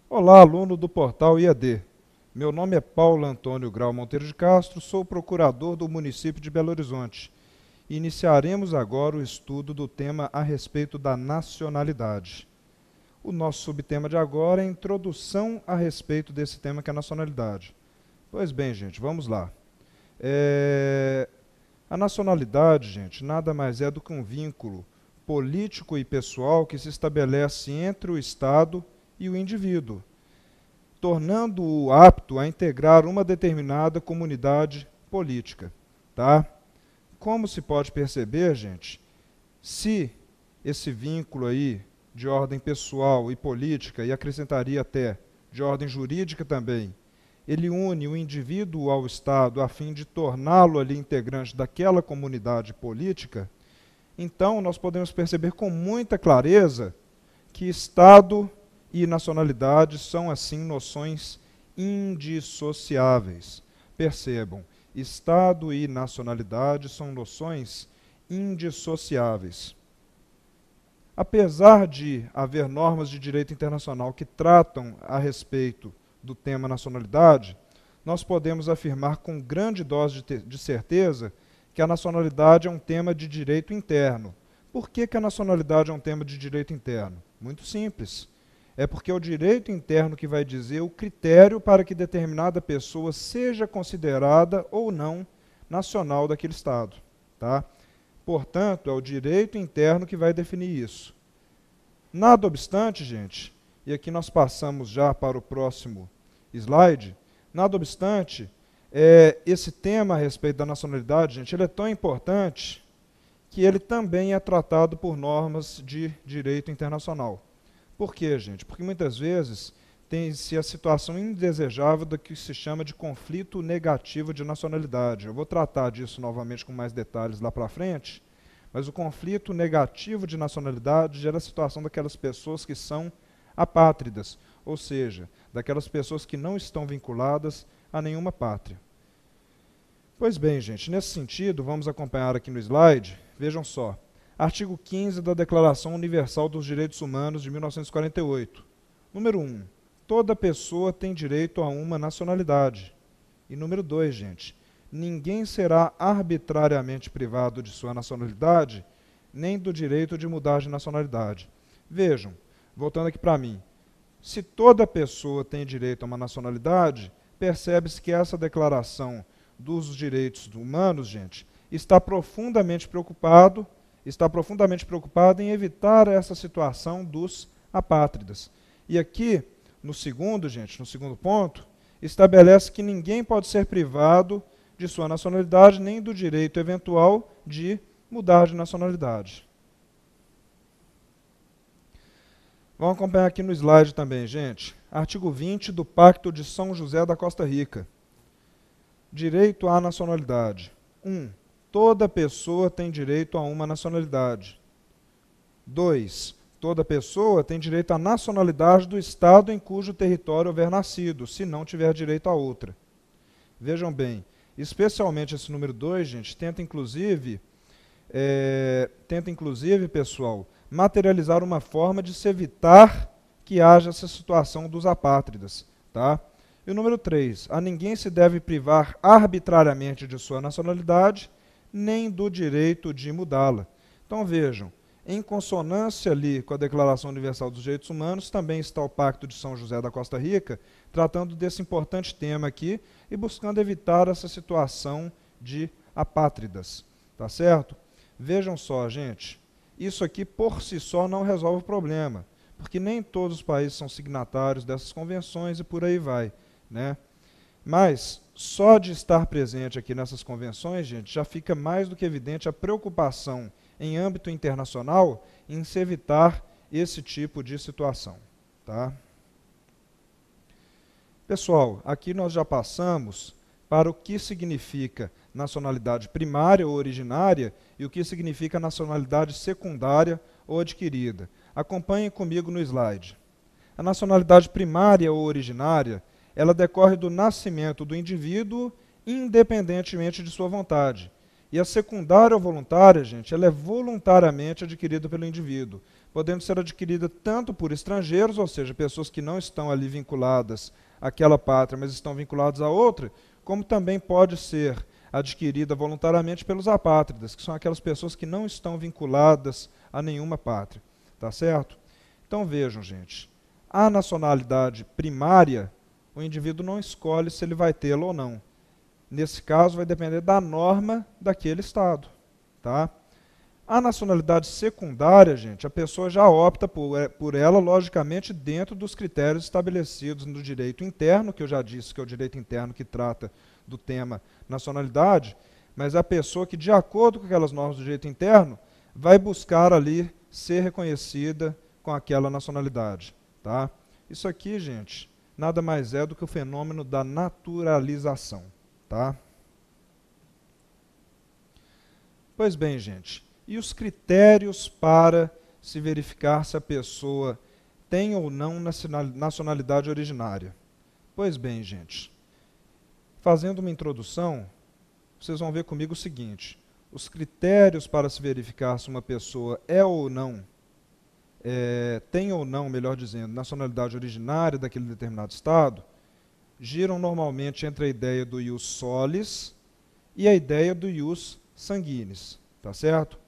Olá, aluno do portal IAD. Meu nome é Paulo Antônio Grau Monteiro de Castro, sou procurador do município de Belo Horizonte. Iniciaremos agora o estudo do tema a respeito da nacionalidade. O nosso subtema de agora é a introdução a respeito desse tema que é a nacionalidade. Pois bem, gente, vamos lá. A nacionalidade, gente, nada mais é do que um vínculo político e pessoal que se estabelece entre o Estado e o indivíduo, tornando-o apto a integrar uma determinada comunidade política, tá? Como se pode perceber, gente, se esse vínculo aí de ordem pessoal e política, e acrescentaria até de ordem jurídica também, ele une o indivíduo ao Estado a fim de torná-lo ali integrante daquela comunidade política, então nós podemos perceber com muita clareza que Estado e nacionalidade são, assim, noções indissociáveis. Percebam, Estado e nacionalidade são noções indissociáveis. Apesar de haver normas de direito internacional que tratam a respeito do tema nacionalidade, nós podemos afirmar com grande dose de certeza que a nacionalidade é um tema de direito interno. Por que a nacionalidade é um tema de direito interno? Muito simples. É porque é o direito interno que vai dizer o critério para que determinada pessoa seja considerada ou não nacional daquele Estado. Tá? Portanto, é o direito interno que vai definir isso. Nada obstante, gente, e aqui nós passamos já para o próximo slide, nada obstante, esse tema a respeito da nacionalidade, gente, ele é tão importante que ele também é tratado por normas de direito internacional. Por quê, gente? Porque muitas vezes tem-se a situação indesejável do que se chama de conflito negativo de nacionalidade. Eu vou tratar disso novamente com mais detalhes lá para frente, mas o conflito negativo de nacionalidade gera a situação daquelas pessoas que são apátridas, ou seja, daquelas pessoas que não estão vinculadas a nenhuma pátria. Pois bem, gente, nesse sentido, vamos acompanhar aqui no slide, vejam só. Artigo 15 da Declaração Universal dos Direitos Humanos de 1948. Número 1. Toda pessoa tem direito a uma nacionalidade. E número 2, gente. Ninguém será arbitrariamente privado de sua nacionalidade, nem do direito de mudar de nacionalidade. Vejam, voltando aqui para mim. Se toda pessoa tem direito a uma nacionalidade, percebe-se que essa declaração dos direitos humanos, gente, está profundamente preocupado em evitar essa situação dos apátridas. E aqui, no segundo ponto, estabelece que ninguém pode ser privado de sua nacionalidade, nem do direito eventual de mudar de nacionalidade. Vamos acompanhar aqui no slide também, gente. Artigo 20 do Pacto de São José da Costa Rica. Direito à nacionalidade. 1. Toda pessoa tem direito a uma nacionalidade. 2. Toda pessoa tem direito à nacionalidade do Estado em cujo território houver nascido, se não tiver direito a outra. Vejam bem, especialmente esse número 2, gente, tenta inclusive, pessoal, materializar uma forma de se evitar que haja essa situação dos apátridas. Tá? E o número 3, a ninguém se deve privar arbitrariamente de sua nacionalidade, nem do direito de mudá-la. Então vejam, em consonância ali com a Declaração Universal dos Direitos Humanos, também está o Pacto de São José da Costa Rica, tratando desse importante tema aqui e buscando evitar essa situação de apátridas. Tá certo? Vejam só, gente, isso aqui por si só não resolve o problema, porque nem todos os países são signatários dessas convenções e por aí vai, né? Mas, só de estar presente aqui nessas convenções, gente, já fica mais do que evidente a preocupação em âmbito internacional em se evitar esse tipo de situação. Tá? Pessoal, aqui nós já passamos para o que significa nacionalidade primária ou originária e o que significa nacionalidade secundária ou adquirida. Acompanhem comigo no slide. A nacionalidade primária ou originária ela decorre do nascimento do indivíduo independentemente de sua vontade. E a secundária ou voluntária, gente, ela é voluntariamente adquirida pelo indivíduo. podendo ser adquirida tanto por estrangeiros, ou seja, pessoas que não estão ali vinculadas àquela pátria, mas estão vinculadas a outra, como também pode ser adquirida voluntariamente pelos apátridas, que são aquelas pessoas que não estão vinculadas a nenhuma pátria. Tá certo? Então vejam, gente, a nacionalidade primária, o indivíduo não escolhe se ele vai tê-la ou não. Nesse caso, vai depender da norma daquele Estado. Tá? A nacionalidade secundária, gente, a pessoa já opta por ela, logicamente, dentro dos critérios estabelecidos no direito interno, que eu já disse que é o direito interno que trata do tema nacionalidade, mas a pessoa que, de acordo com aquelas normas do direito interno, vai buscar ali ser reconhecida com aquela nacionalidade. Tá? Isso aqui, gente, nada mais é do que o fenômeno da naturalização. Tá? Pois bem, gente, e os critérios para se verificar se a pessoa tem ou não nacionalidade originária? Pois bem, gente, fazendo uma introdução, vocês vão ver comigo o seguinte: os critérios para se verificar se uma pessoa é ou não, tem ou não, melhor dizendo, nacionalidade originária daquele determinado Estado, giram normalmente entre a ideia do ius solis e a ideia do ius sanguinis, tá certo?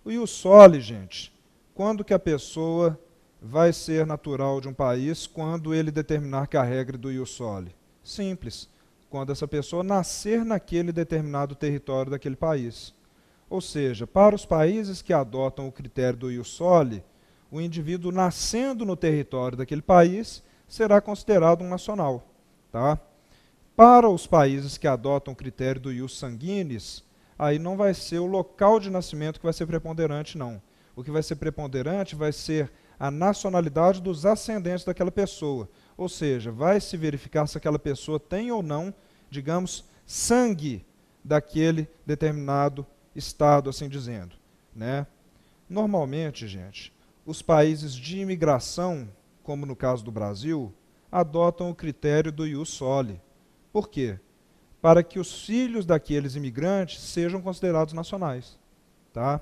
O ius soli, gente, quando que a pessoa vai ser natural de um país, quando ele determinar que a regra do ius soli? Simples, quando essa pessoa nascer naquele determinado território daquele país. Ou seja, para os países que adotam o critério do ius soli, o indivíduo nascendo no território daquele país será considerado um nacional. Tá? Para os países que adotam o critério do ius sanguinis, aí não vai ser o local de nascimento que vai ser preponderante, não. O que vai ser preponderante vai ser a nacionalidade dos ascendentes daquela pessoa. Ou seja, vai se verificar se aquela pessoa tem ou não, digamos, sangue daquele determinado Estado, assim dizendo. Né? Normalmente, gente, os países de imigração, como no caso do Brasil, adotam o critério do ius soli. Por quê? Para que os filhos daqueles imigrantes sejam considerados nacionais. Tá?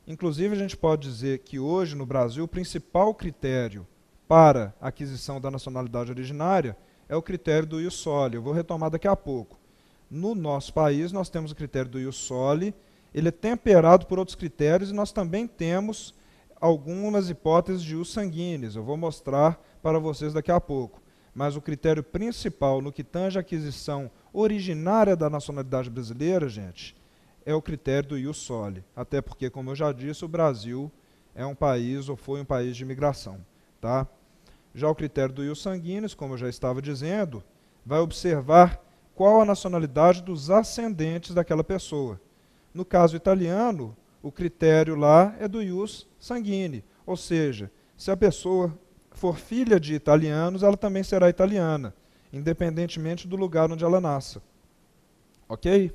Inclusive, a gente pode dizer que hoje, no Brasil, o principal critério para a aquisição da nacionalidade originária é o critério do ius soli. Eu vou retomar daqui a pouco. No nosso país, nós temos o critério do ius soli, ele é temperado por outros critérios e nós também temos algumas hipóteses de ius sanguinis. Eu vou mostrar para vocês daqui a pouco. Mas o critério principal no que tange a aquisição originária da nacionalidade brasileira, gente, é o critério do ius soli. Até porque, como eu já disse, o Brasil é um país ou foi um país de imigração. Tá? Já o critério do ius sanguinis, como eu já estava dizendo, vai observar qual a nacionalidade dos ascendentes daquela pessoa. No caso italiano, o critério lá é do ius sanguine, ou seja, se a pessoa for filha de italianos, ela também será italiana, independentemente do lugar onde ela nasça. Ok?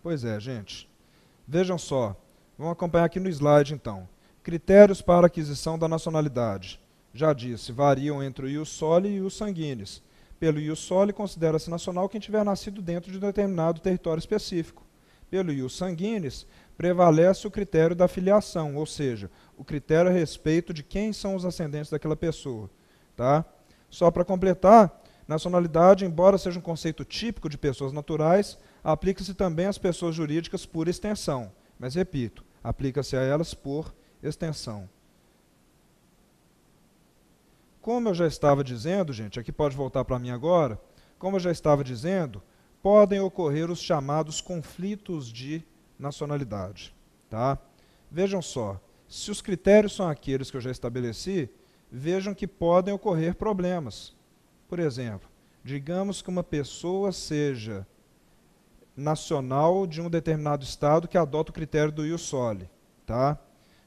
Pois é, gente. Vejam só. Vamos acompanhar aqui no slide, então. Critérios para aquisição da nacionalidade. Já disse, variam entre o ius soli e o ius sanguinis. Pelo ius soli, considera-se nacional quem tiver nascido dentro de um determinado território específico. Pelo ius sanguinis, prevalece o critério da filiação, ou seja, o critério a respeito de quem são os ascendentes daquela pessoa. Tá? Só para completar, nacionalidade, embora seja um conceito típico de pessoas naturais, aplica-se também às pessoas jurídicas por extensão. Mas, repito, aplica-se a elas por extensão. Como eu já estava dizendo, gente, aqui pode voltar para mim agora, como eu já estava dizendo, podem ocorrer os chamados conflitos de nacionalidade. Tá? Vejam só, se os critérios são aqueles que eu já estabeleci, vejam que podem ocorrer problemas. Por exemplo, digamos que uma pessoa seja nacional de um determinado Estado que adota o critério do ius soli. Tá?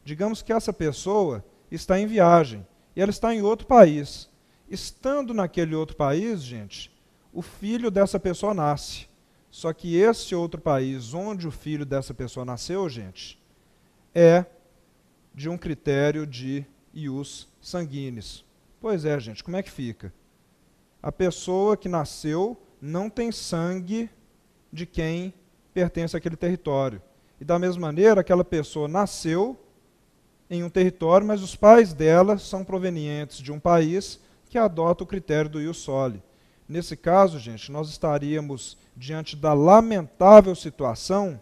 Digamos que essa pessoa está em viagem e ela está em outro país. Estando naquele outro país, gente, o filho dessa pessoa nasce. Só que esse outro país onde o filho dessa pessoa nasceu, gente, é de um critério de ius sanguinis. Pois é, gente, como é que fica? A pessoa que nasceu não tem sangue de quem pertence àquele território. E da mesma maneira, aquela pessoa nasceu em um território, mas os pais dela são provenientes de um país que adota o critério do ius soli. Nesse caso, gente, nós estaríamos diante da lamentável situação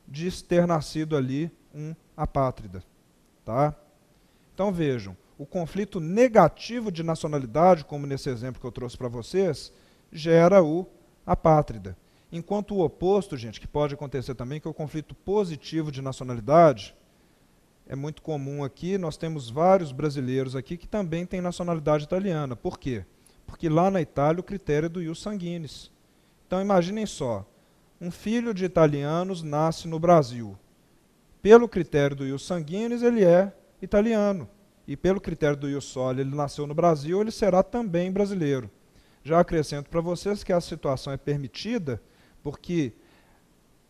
de ter nascido ali um apátrida. Tá? Então vejam, o conflito negativo de nacionalidade, como nesse exemplo que eu trouxe para vocês, gera o apátrida. Enquanto o oposto, gente, que pode acontecer também, que é o conflito positivo de nacionalidade, é muito comum aqui, nós temos vários brasileiros aqui que também têm nacionalidade italiana. Por quê? Porque lá na Itália o critério é do ius sanguinis. Então imaginem só, um filho de italianos nasce no Brasil. Pelo critério do ius sanguinis ele é italiano. E pelo critério do ius soli ele nasceu no Brasil, ele será também brasileiro. Já acrescento para vocês que a situação é permitida porque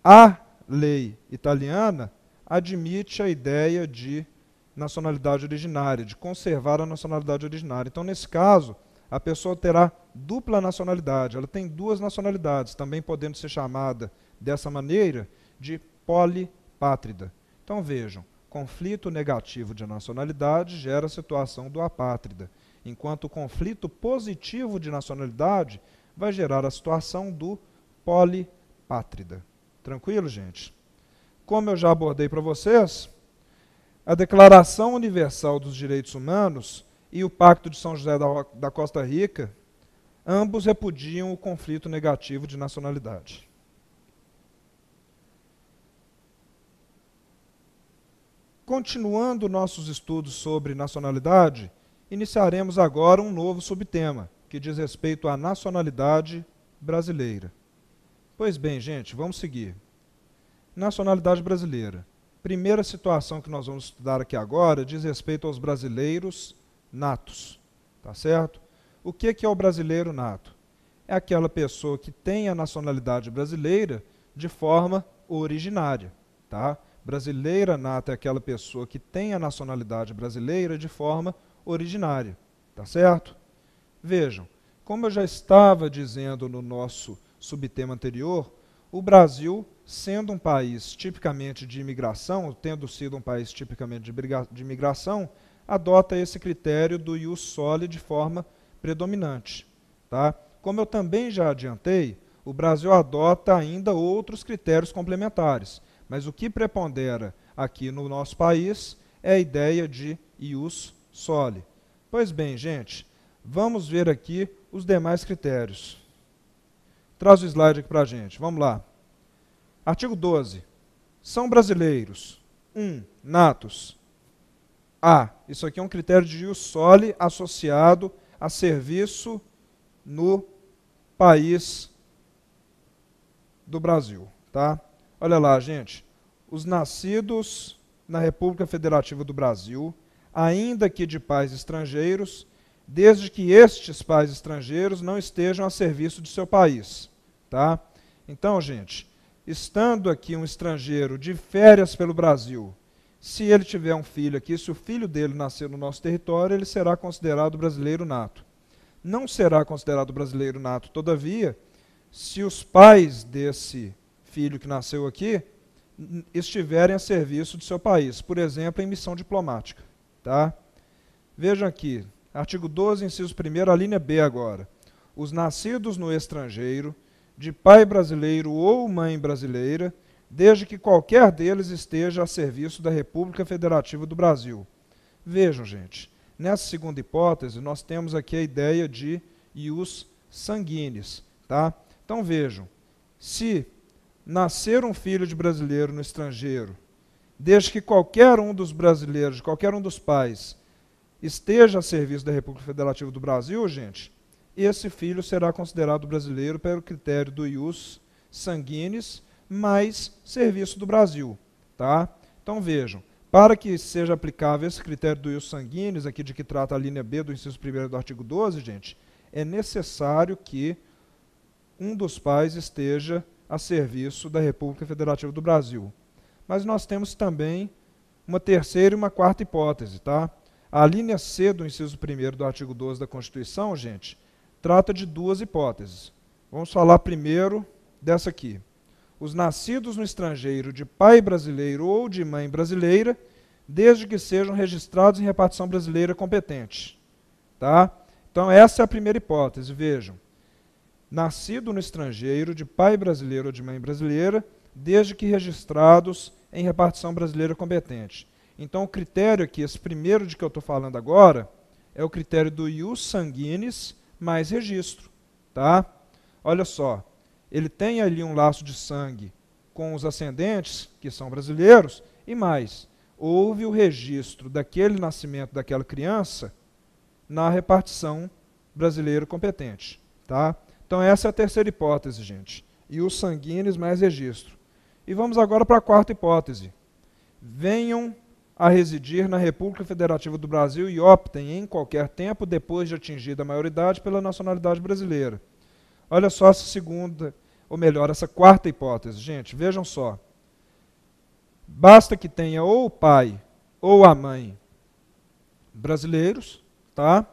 a lei italiana admite a ideia de nacionalidade originária, de conservar a nacionalidade originária. Então, nesse caso, a pessoa terá dupla nacionalidade. Ela tem duas nacionalidades, também podendo ser chamada dessa maneira de polipátrida. Então, vejam, conflito negativo de nacionalidade gera a situação do apátrida, enquanto o conflito positivo de nacionalidade vai gerar a situação do polipátrida. Tranquilo, gente? Como eu já abordei para vocês, a Declaração Universal dos Direitos Humanos e o Pacto de São José da Costa Rica, ambos repudiam o conflito negativo de nacionalidade. Continuando nossos estudos sobre nacionalidade, iniciaremos agora um novo subtema, que diz respeito à nacionalidade brasileira. Pois bem, gente, vamos seguir. Nacionalidade brasileira. Primeira situação que nós vamos estudar aqui agora diz respeito aos brasileiros natos. Tá certo? O que é o brasileiro nato? É aquela pessoa que tem a nacionalidade brasileira de forma originária. Tá? Brasileira nata é aquela pessoa que tem a nacionalidade brasileira de forma originária. Tá certo? Vejam, como eu já estava dizendo no nosso subtema anterior, o Brasil, sendo um país tipicamente de imigração, tendo sido um país tipicamente de imigração, adota esse critério do ius soli de forma predominante. Tá? Como eu também já adiantei, o Brasil adota ainda outros critérios complementares, mas o que prepondera aqui no nosso país é a ideia de ius soli. Pois bem, gente, vamos ver aqui os demais critérios. Traz o slide aqui para a gente. Vamos lá. Artigo 12. São brasileiros. 1. Natos. A. Isso aqui é um critério de ius soli associado a serviço no país do Brasil. Tá? Olha lá, gente. Os nascidos na República Federativa do Brasil, ainda que de pais estrangeiros, desde que estes pais estrangeiros não estejam a serviço de seu país. Tá? Então, gente, estando aqui um estrangeiro de férias pelo Brasil, se ele tiver um filho aqui, se o filho dele nascer no nosso território, ele será considerado brasileiro nato. Não será considerado brasileiro nato, todavia, se os pais desse filho que nasceu aqui estiverem a serviço de seu país, por exemplo, em missão diplomática. Tá? Vejam aqui, artigo 12, inciso 1º, a linha B agora. Os nascidos no estrangeiro, de pai brasileiro ou mãe brasileira, desde que qualquer deles esteja a serviço da República Federativa do Brasil. Vejam, gente, nessa segunda hipótese, nós temos aqui a ideia de ius sanguinis. Tá? Então vejam, se nascer um filho de brasileiro no estrangeiro, desde que qualquer um dos brasileiros, qualquer um dos pais, esteja a serviço da República Federativa do Brasil, gente, esse filho será considerado brasileiro pelo critério do ius sanguinis mais serviço do Brasil. Tá? Então vejam, para que seja aplicável esse critério do ius sanguinis, aqui de que trata a linha B do inciso 1º do artigo 12, gente, é necessário que um dos pais esteja a serviço da República Federativa do Brasil. Mas nós temos também uma terceira e uma quarta hipótese. Tá? A linha C do inciso 1º do artigo 12 da Constituição, gente, trata de duas hipóteses. Vamos falar primeiro dessa aqui. Os nascidos no estrangeiro de pai brasileiro ou de mãe brasileira, desde que sejam registrados em repartição brasileira competente. Tá? Então, essa é a primeira hipótese. Vejam, nascido no estrangeiro, de pai brasileiro ou de mãe brasileira, desde que registrados em repartição brasileira competente. Então, o critério aqui, esse primeiro de que eu estou falando agora, é o critério do ius sanguinis mais registro. Tá? Olha só, ele tem ali um laço de sangue com os ascendentes, que são brasileiros, e mais, houve o registro daquele nascimento daquela criança na repartição brasileira competente. Tá? Então, essa é a terceira hipótese, gente. Ius sanguinis mais registro. E vamos agora para a quarta hipótese. Venham a residir na República Federativa do Brasil e optem em qualquer tempo, depois de atingida a maioridade, pela nacionalidade brasileira. Olha só essa segunda, ou melhor, essa quarta hipótese. Gente, vejam só. Basta que tenha ou o pai ou a mãe brasileiros, tá?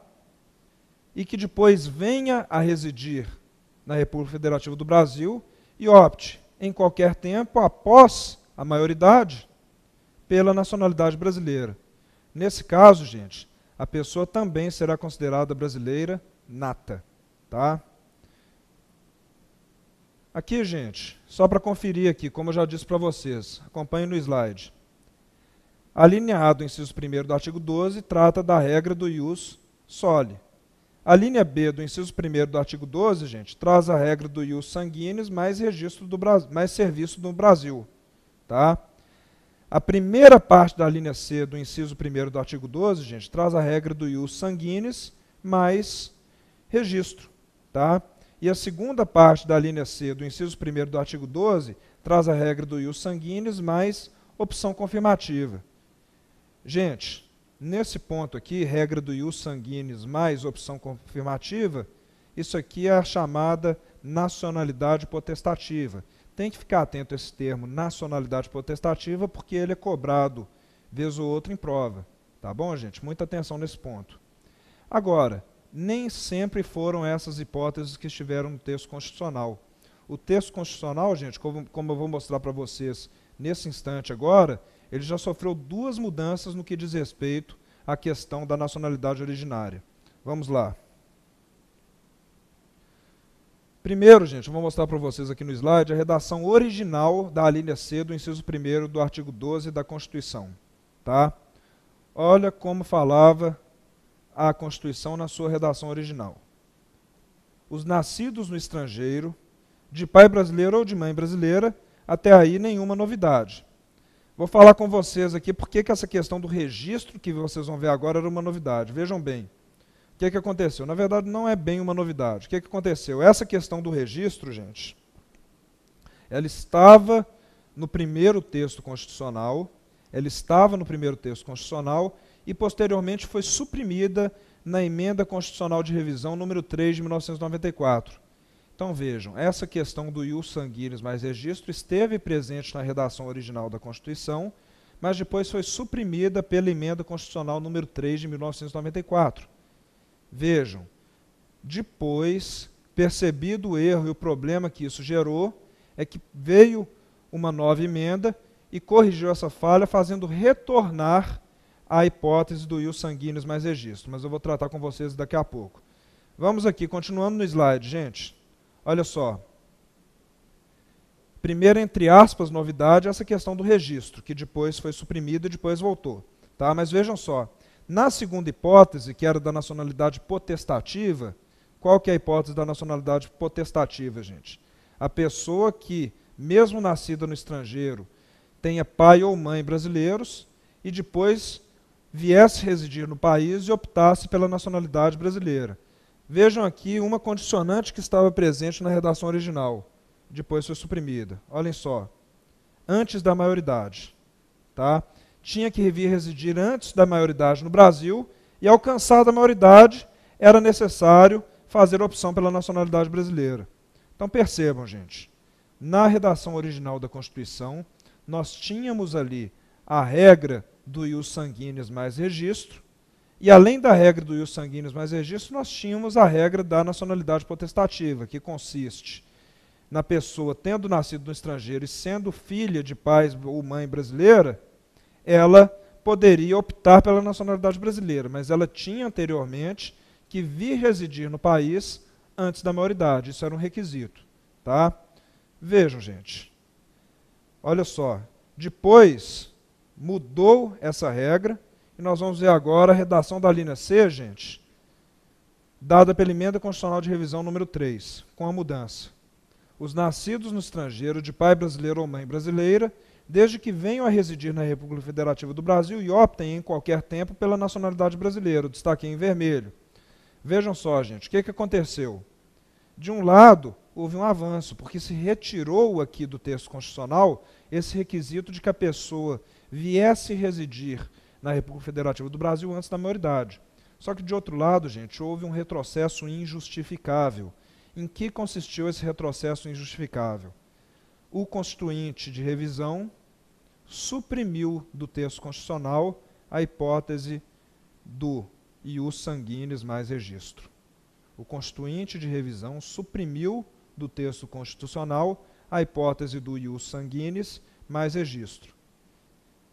E que depois venha a residir na República Federativa do Brasil e opte em qualquer tempo, após a maioridade, pela nacionalidade brasileira. Nesse caso, gente, a pessoa também será considerada brasileira nata. Tá? Aqui, gente, só para conferir aqui, como eu já disse para vocês, acompanhe no slide. A linha A do inciso 1º do artigo 12 trata da regra do ius soli. A linha B do inciso 1º do artigo 12, gente, traz a regra do ius sanguinis mais registro do mais serviço do Brasil. Tá? A primeira parte da linha C do inciso 1º do artigo 12, gente, traz a regra do ius sanguinis mais registro. Tá? E a segunda parte da linha C do inciso 1º do artigo 12 traz a regra do ius sanguinis mais opção confirmativa. Gente, nesse ponto aqui, regra do ius sanguinis mais opção confirmativa, isso aqui é a chamada nacionalidade potestativa. Tem que ficar atento a esse termo, nacionalidade potestativa, porque ele é cobrado, vez ou outra, em prova. Tá bom, gente? Muita atenção nesse ponto. Agora, nem sempre foram essas hipóteses que estiveram no texto constitucional. O texto constitucional, gente, como eu vou mostrar para vocês nesse instante agora, ele já sofreu duas mudanças no que diz respeito à questão da nacionalidade originária. Vamos lá. Primeiro, gente, eu vou mostrar para vocês aqui no slide a redação original da linha C do inciso 1º do artigo 12 da Constituição. Tá? Olha como falava a Constituição na sua redação original. Os nascidos no estrangeiro, de pai brasileiro ou de mãe brasileira, até aí nenhuma novidade. Vou falar com vocês aqui porque que essa questão do registro que vocês vão ver agora era uma novidade. Vejam bem, o que aconteceu? Na verdade, não é bem uma novidade. O que aconteceu? Essa questão do registro, gente, ela estava no primeiro texto constitucional, e posteriormente foi suprimida na Emenda Constitucional de Revisão número 3 de 1994. Então vejam, essa questão do ius sanguinis mais registro esteve presente na redação original da Constituição, mas depois foi suprimida pela Emenda Constitucional número 3 de 1994. Vejam, depois, percebido o erro e o problema que isso gerou, é que veio uma nova emenda e corrigiu essa falha, fazendo retornar a hipótese do ius sanguinis mais registro, mas eu vou tratar com vocês daqui a pouco. Vamos aqui, continuando no slide, gente. Olha só. Primeira, entre aspas, novidade é essa questão do registro, que depois foi suprimida e depois voltou. Tá? Mas vejam só, na segunda hipótese, que era da nacionalidade potestativa, qual que é a hipótese da nacionalidade potestativa, gente? A pessoa que, mesmo nascida no estrangeiro, tenha pai ou mãe brasileiros e depois viesse residir no país e optasse pela nacionalidade brasileira. Vejam aqui uma condicionante que estava presente na redação original, depois foi suprimida. Olhem só, antes da maioridade. Tá? Tinha que vir residir antes da maioridade no Brasil e, alcançada a maioridade, era necessário fazer a opção pela nacionalidade brasileira. Então percebam, gente, na redação original da Constituição, nós tínhamos ali a regra do ius sanguinis mais registro, e além da regra do ius sanguinis mais registro, nós tínhamos a regra da nacionalidade potestativa, que consiste na pessoa tendo nascido no estrangeiro e sendo filha de pai ou mãe brasileira, ela poderia optar pela nacionalidade brasileira, mas ela tinha anteriormente que vir residir no país antes da maioridade. Isso era um requisito. Tá? Vejam, gente. Olha só. Depois mudou essa regra e nós vamos ver agora a redação da linha C, gente, dada pela Emenda Constitucional de Revisão número 3, com a mudança. Os nascidos no estrangeiro de pai brasileiro ou mãe brasileira, desde que venham a residir na República Federativa do Brasil e optem em qualquer tempo pela nacionalidade brasileira. Eu destaquei em vermelho. Vejam só, gente, o que aconteceu? De um lado, houve um avanço, porque se retirou aqui do texto constitucional esse requisito de que a pessoa viesse residir na República Federativa do Brasil antes da maioridade. Só que, de outro lado, gente, houve um retrocesso injustificável. Em que consistiu esse retrocesso injustificável? O Constituinte de Revisão suprimiu do texto constitucional a hipótese do ius sanguinis mais registro. O Constituinte de Revisão suprimiu do texto constitucional a hipótese do ius sanguinis mais registro.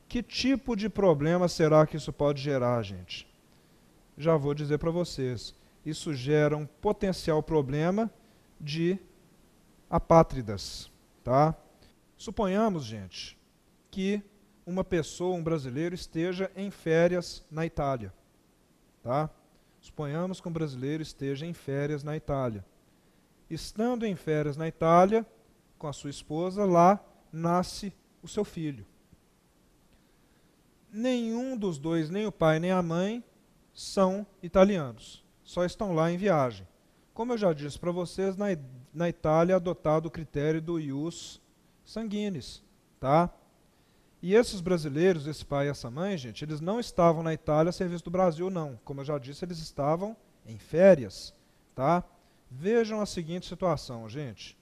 Que tipo de problema será que isso pode gerar, gente? Já vou dizer para vocês. Isso gera um potencial problema de apátridas. Tá? Suponhamos, gente, que uma pessoa, um brasileiro, esteja em férias na Itália. Tá? Suponhamos que um brasileiro esteja em férias na Itália. Estando em férias na Itália, com a sua esposa, lá nasce o seu filho. Nenhum dos dois, nem o pai nem a mãe, são italianos. Só estão lá em viagem. Como eu já disse para vocês, na Itália é adotado o critério do ius sanguinis. Tá? E esses brasileiros, esse pai e essa mãe, gente, eles não estavam na Itália a serviço do Brasil, não. Como eu já disse, eles estavam em férias. Tá? Vejam a seguinte situação, gente.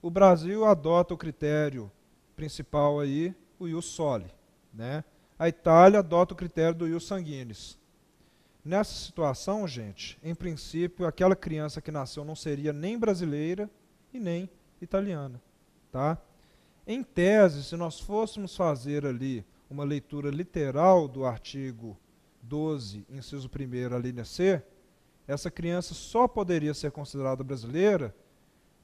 O Brasil adota o critério principal aí, o ius soli. Né? A Itália adota o critério do ius sanguinis. Nessa situação, gente, em princípio, aquela criança que nasceu não seria nem brasileira e nem italiana. Tá? Em tese, se nós fôssemos fazer ali uma leitura literal do artigo 12, inciso 1º, a linha C, essa criança só poderia ser considerada brasileira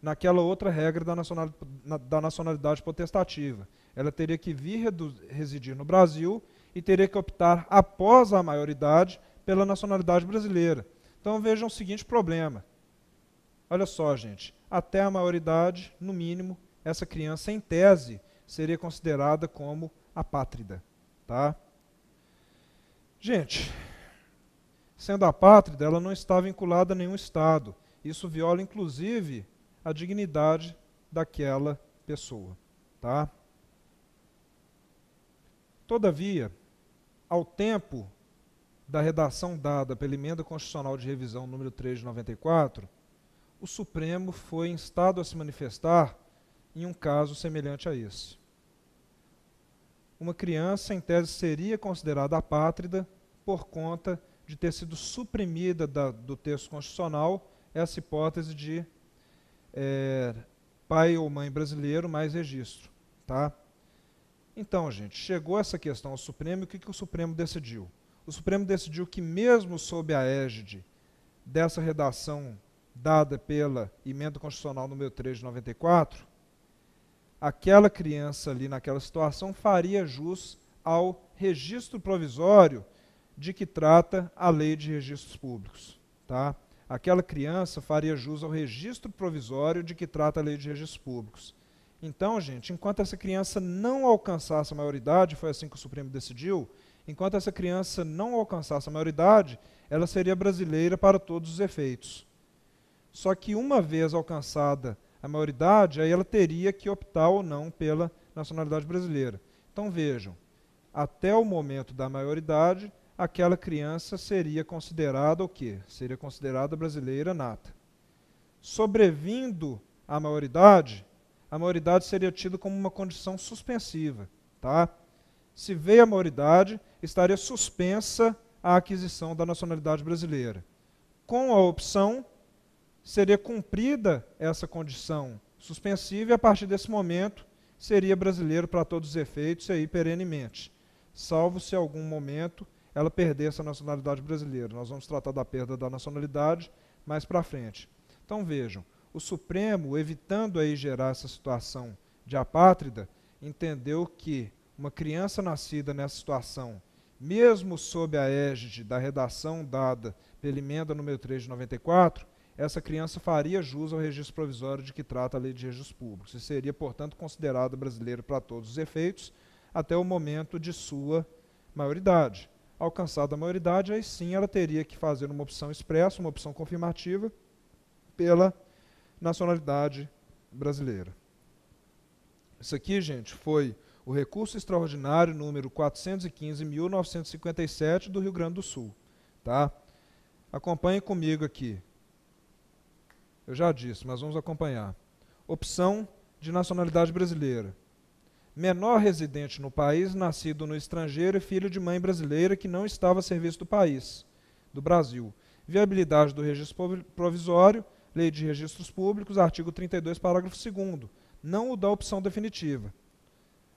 naquela outra regra da nacionalidade potestativa. Ela teria que vir residir no Brasil e teria que optar, após a maioridade, pela nacionalidade brasileira. Então vejam o seguinte problema. Olha só, gente, até a maioridade, no mínimo, essa criança, em tese, seria considerada como apátrida. Tá? Gente, sendo apátrida, ela não está vinculada a nenhum Estado. Isso viola, inclusive, a dignidade daquela pessoa. Tá? Todavia, ao tempo da redação dada pela Emenda Constitucional de Revisão número 3 de 94, o Supremo foi instado a se manifestar em um caso semelhante a esse. Uma criança, em tese, seria considerada apátrida por conta de ter sido suprimida do texto constitucional essa hipótese de pai ou mãe brasileiro mais registro. Tá? Então, gente, chegou essa questão ao Supremo e o que o Supremo decidiu? O Supremo decidiu que, mesmo sob a égide dessa redação dada pela Emenda Constitucional número 3 de 94, aquela criança ali naquela situação faria jus ao registro provisório de que trata a Lei de Registros Públicos. Tá? Aquela criança faria jus ao registro provisório de que trata a Lei de Registros Públicos. Então, gente, enquanto essa criança não alcançasse a maioridade, foi assim que o Supremo decidiu, enquanto essa criança não alcançasse a maioridade, ela seria brasileira para todos os efeitos. Só que uma vez alcançada a maioridade, aí ela teria que optar ou não pela nacionalidade brasileira. Então vejam, até o momento da maioridade, aquela criança seria considerada o quê? Seria considerada brasileira nata. Sobrevindo a maioridade seria tida como uma condição suspensiva. Tá? Se veio a maioridade, estaria suspensa a aquisição da nacionalidade brasileira. Com a opção, seria cumprida essa condição suspensiva e, a partir desse momento, seria brasileiro para todos os efeitos e aí perenemente. salvo se em algum momento ela perdesse a nacionalidade brasileira. Nós vamos tratar da perda da nacionalidade mais para frente. Então vejam, o Supremo, evitando aí gerar essa situação de apátrida, entendeu que uma criança nascida nessa situação, mesmo sob a égide da redação dada pela emenda número 3 de 94, essa criança faria jus ao registro provisório de que trata a Lei de Registros Públicos e seria, portanto, considerada brasileira para todos os efeitos até o momento de sua maioridade. Alcançada a maioridade, aí sim ela teria que fazer uma opção expressa, uma opção confirmativa pela nacionalidade brasileira. Isso aqui, gente, foi o recurso extraordinário número 415.957 do Rio Grande do Sul. Tá? Acompanhem comigo aqui. Eu já disse, mas vamos acompanhar. Opção de nacionalidade brasileira. Menor residente no país, nascido no estrangeiro e filho de mãe brasileira que não estava a serviço do país, do Brasil. Viabilidade do registro provisório, Lei de Registros Públicos, artigo 32, parágrafo 2º. Não o da opção definitiva.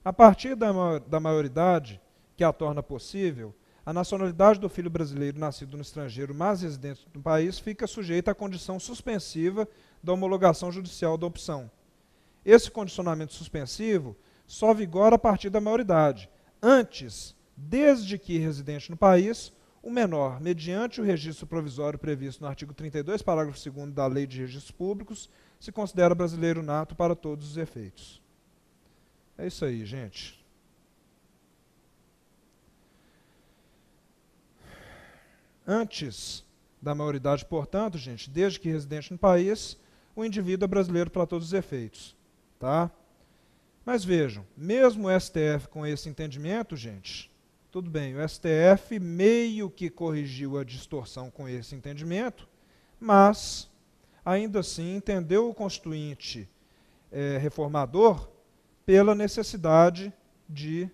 A partir da maioridade, que a torna possível, a nacionalidade do filho brasileiro nascido no estrangeiro, mas residente no país, fica sujeita à condição suspensiva da homologação judicial da opção. Esse condicionamento suspensivo só vigora a partir da maioridade. Antes, desde que residente no país, o menor, mediante o registro provisório previsto no artigo 32, parágrafo 2º da Lei de Registros Públicos, se considera brasileiro nato para todos os efeitos. É isso aí, gente. Antes da maioridade, portanto, gente, desde que residente no país, o indivíduo é brasileiro para todos os efeitos. Tá? Mas vejam, mesmo o STF com esse entendimento, gente, tudo bem, o STF meio que corrigiu a distorção com esse entendimento, mas, ainda assim, entendeu o constituinte reformador pela necessidade de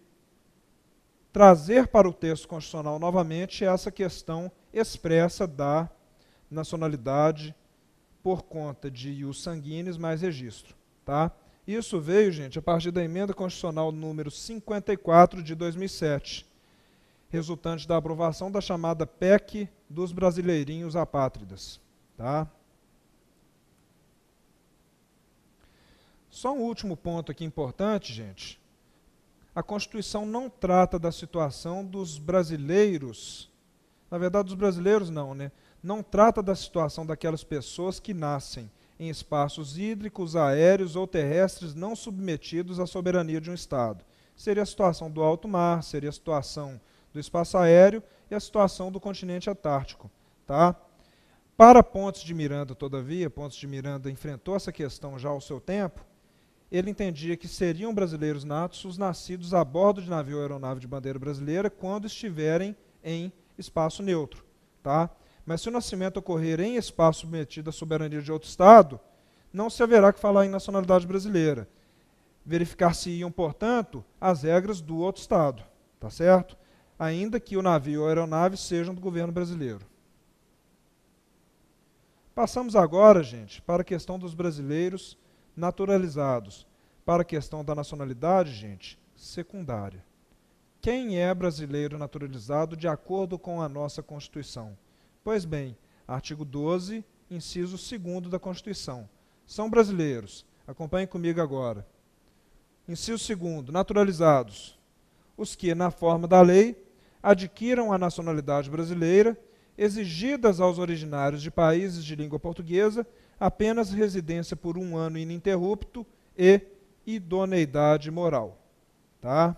trazer para o texto constitucional novamente essa questão expressa da nacionalidade por conta de ius sanguinis mais registro. Tá? Isso veio, gente, a partir da emenda constitucional número 54 de 2007, resultante da aprovação da chamada PEC dos brasileirinhos apátridas. Tá? Só um último ponto aqui importante, gente. A Constituição não trata da situação dos brasileiros, na verdade dos brasileiros não, né? Não trata da situação daquelas pessoas que nascem em espaços hídricos, aéreos ou terrestres não submetidos à soberania de um Estado. Seria a situação do alto mar, seria a situação do espaço aéreo e a situação do continente antártico. Tá? Para Pontes de Miranda, todavia, Pontes de Miranda enfrentou essa questão já ao seu tempo, ele entendia que seriam brasileiros natos os nascidos a bordo de navio ou aeronave de bandeira brasileira quando estiverem em espaço neutro. Tá? Mas se o nascimento ocorrer em espaço submetido à soberania de outro Estado, não se haverá que falar em nacionalidade brasileira. Verificar-se-iam, portanto, as regras do outro Estado, tá certo? Ainda que o navio ou a aeronave sejam do governo brasileiro. Passamos agora, gente, para a questão dos brasileiros naturalizados. Para a questão da nacionalidade, gente, secundária. Quem é brasileiro naturalizado de acordo com a nossa Constituição? Pois bem, artigo 12, inciso 2º da Constituição. São brasileiros. Acompanhem comigo agora. Inciso 2º, naturalizados. Os que, na forma da lei, adquiram a nacionalidade brasileira, exigidas aos originários de países de língua portuguesa, apenas residência por 1 ano ininterrupto e idoneidade moral. Tá?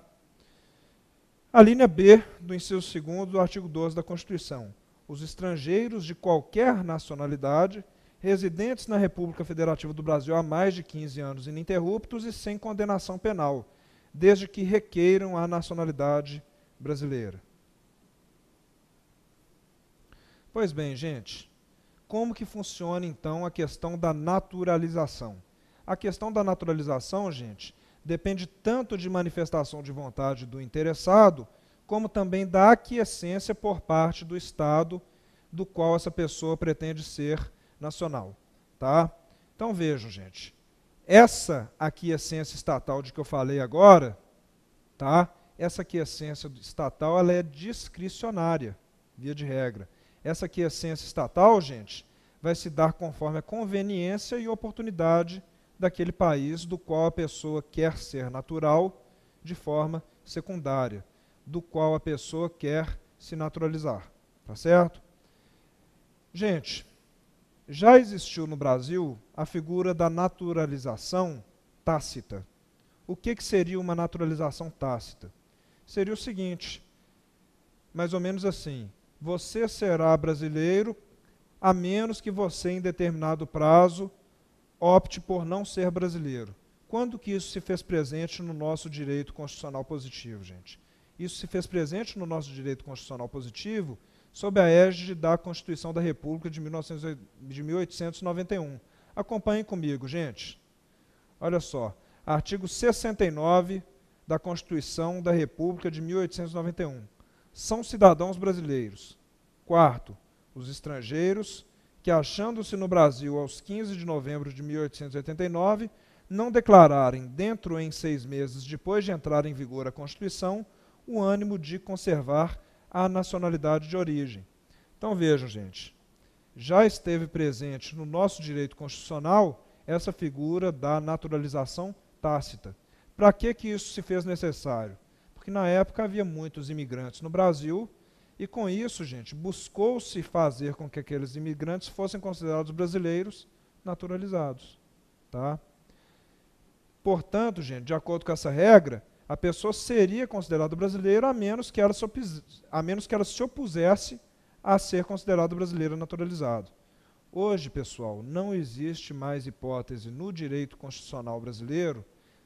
A linha B do inciso 2º do artigo 12 da Constituição. Os estrangeiros de qualquer nacionalidade, residentes na República Federativa do Brasil há mais de 15 anos ininterruptos e sem condenação penal, desde que requeiram a nacionalidade brasileira. Pois bem, gente, como que funciona então a questão da naturalização? A questão da naturalização, gente, depende tanto de manifestação de vontade do interessado, como também da aquiescência por parte do Estado do qual essa pessoa pretende ser nacional. Tá? Então vejam, gente, essa aquiescência estatal de que eu falei agora, tá? essa aquiescência estatal ela é discricionária, via de regra. Essa aquiescência estatal, gente, vai se dar conforme a conveniência e oportunidade daquele país do qual a pessoa quer ser natural de forma secundária, do qual a pessoa quer se naturalizar. Tá certo? Gente, já existiu no Brasil a figura da naturalização tácita. O que seria uma naturalização tácita? Seria o seguinte, mais ou menos assim, você será brasileiro a menos que você, em determinado prazo, opte por não ser brasileiro. Quando que isso se fez presente no nosso direito constitucional positivo, gente? Isso se fez presente no nosso direito constitucional positivo sob a égide da Constituição da República de 1891. Acompanhem comigo, gente. Olha só, artigo 69 da Constituição da República de 1891. São cidadãos brasileiros. Quarto, os estrangeiros que, achando-se no Brasil aos 15 de novembro de 1889, não declararem, dentro em 6 meses depois de entrar em vigor a Constituição, o ânimo de conservar a nacionalidade de origem. Então vejam, gente, já esteve presente no nosso direito constitucional essa figura da naturalização tácita. Para que isso se fez necessário? Porque na época havia muitos imigrantes no Brasil e com isso, gente, buscou-se fazer com que aqueles imigrantes fossem considerados brasileiros naturalizados. Tá? Portanto, gente, de acordo com essa regra, a pessoa seria considerada brasileira a menos que ela se opusesse a ser considerado brasileiro naturalizado. Hoje, pessoal, não existe mais hipótese no direito constitucional brasileiro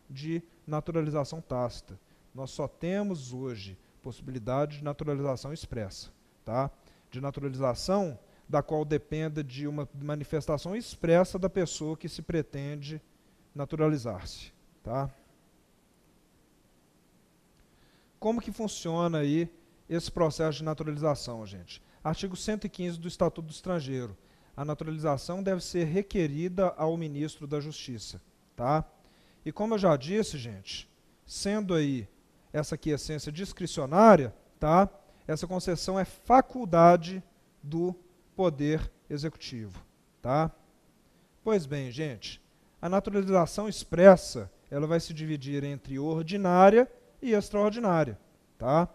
de naturalização tácita. Nós só temos hoje possibilidade de naturalização expressa, tá? De naturalização da qual dependa de uma manifestação expressa da pessoa que se pretende naturalizar-se, tá? Como que funciona aí esse processo de naturalização, gente? Artigo 115 do Estatuto do Estrangeiro. A naturalização deve ser requerida ao ministro da Justiça, tá? E como eu já disse, gente, sendo aí essa aquiescência discricionária, tá? Essa concessão é faculdade do Poder Executivo, tá? Pois bem, gente, a naturalização expressa, ela vai se dividir entre ordinária e extraordinária, tá?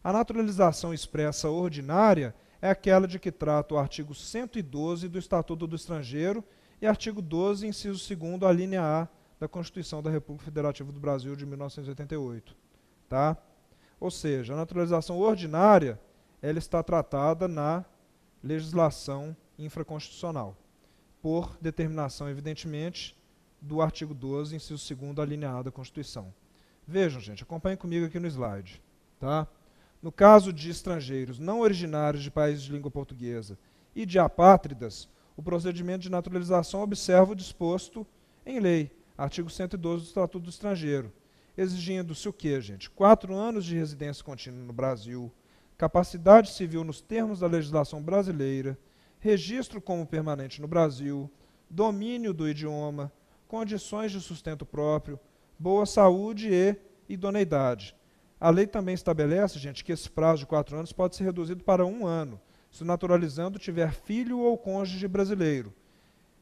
A naturalização expressa ordinária é aquela de que trata o artigo 112 do Estatuto do Estrangeiro e artigo 12, inciso 2º, a linha A da Constituição da República Federativa do Brasil de 1988, tá? Ou seja, a naturalização ordinária, ela está tratada na legislação infraconstitucional, por determinação, evidentemente, do artigo 12, inciso 2º, a linha A da Constituição. Vejam, gente, acompanhem comigo aqui no slide, tá? No caso de estrangeiros não originários de países de língua portuguesa e de apátridas, o procedimento de naturalização observa o disposto em lei, artigo 112 do Estatuto do Estrangeiro, exigindo-se o quê, gente? 4 anos de residência contínua no Brasil, capacidade civil nos termos da legislação brasileira, registro como permanente no Brasil, domínio do idioma, condições de sustento próprio, boa saúde e idoneidade. A lei também estabelece, gente, que esse prazo de 4 anos pode ser reduzido para 1 ano, se o naturalizando tiver filho ou cônjuge brasileiro.